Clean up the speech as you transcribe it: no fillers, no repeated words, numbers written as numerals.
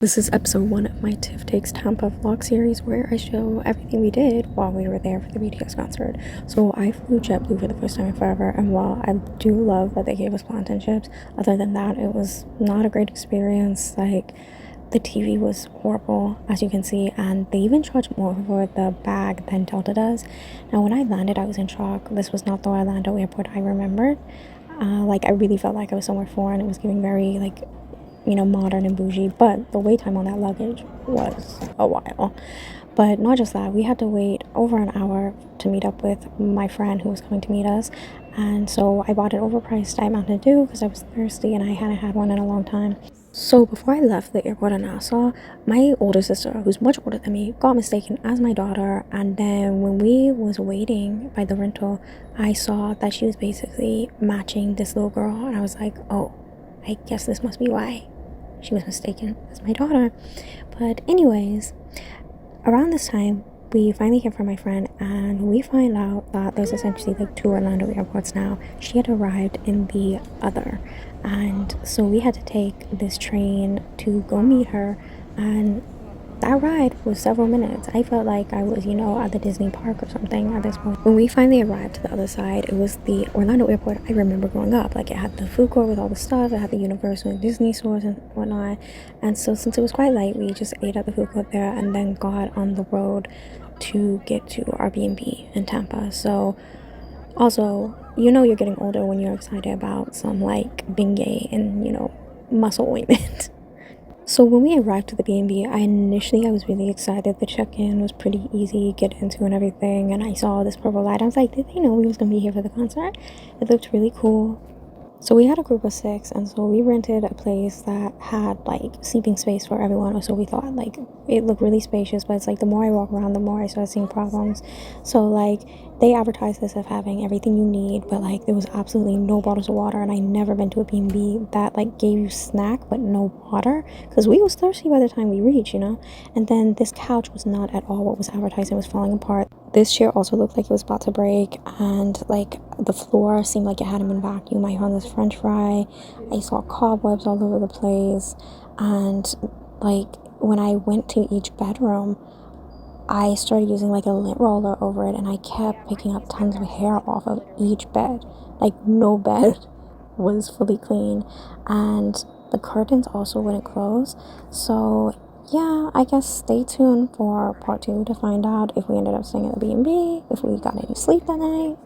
This is episode 1 of my Tiff Takes Tampa vlog series where I show everything we did while we were there for the BTS concert. So I flew JetBlue for the first time in forever, and while I do love that they gave us plantain chips, other than that it was not a great experience. Like, the TV was horrible, as you can see, and they even charged more for the bag than Delta does. Now when I landed, I was in shock. This was not the Orlando airport I remembered. Like, I really felt like I was somewhere foreign. It was giving very, like, modern and bougie, but the wait time on that luggage was a while. But not just that, we had to wait over an hour to meet up with my friend who was coming to meet us. And so I bought an overpriced Diet Mountain Dew because I was thirsty and I hadn't had one in a long time. So before I left the airport in Nassau, my older sister, who's much older than me, got mistaken as my daughter. And then when we was waiting by the rental, I saw that she was basically matching this little girl, and I was like, oh, I guess this must be why she was mistaken as my daughter. But anyways, around this time, we finally hear from my friend, and we find out that there's essentially like 2 Orlando airports now. She had arrived in the other, and so we had to take this train to go meet her, and that ride was several minutes. I felt like I was, at the Disney park or something at this point. When we finally arrived to the other side, it was the Orlando airport I remember growing up. Like, it had the food court with all the stuff, it had the Universal and Disney stores and whatnot. And so since it was quite late, we just ate at the food court there and then got on the road to get to our B&B in Tampa. So also, you're getting older when you're excited about some like beignet and, muscle ointment. So when we arrived to the B&B, I was really excited. The check-in was pretty easy, get into and everything. And I saw this purple light. I was like, did they know we was going to be here for the concert? It looked really cool. So we had a group of 6, and so we rented a place that had like sleeping space for everyone. So we thought like it looked really spacious, but it's like the more I walk around, the more I start seeing problems. So like they advertised this as having everything you need, but like there was absolutely no bottles of water, and I never been to a B&B that like gave you snack but no water, because we was thirsty by the time we reached, And then this couch was not at all what was advertised. It was falling apart. This chair also looked like it was about to break, and like the floor seemed like it hadn't been vacuumed. I found this french fry. I saw cobwebs all over the place, and like when I went to each bedroom, I started using like a lint roller over it, and I kept picking up tons of hair off of each bed. Like, no bed was fully clean, and the curtains also wouldn't close. So yeah, I guess stay tuned for part 2 to find out if we ended up staying at the B&B, if we got any sleep that night.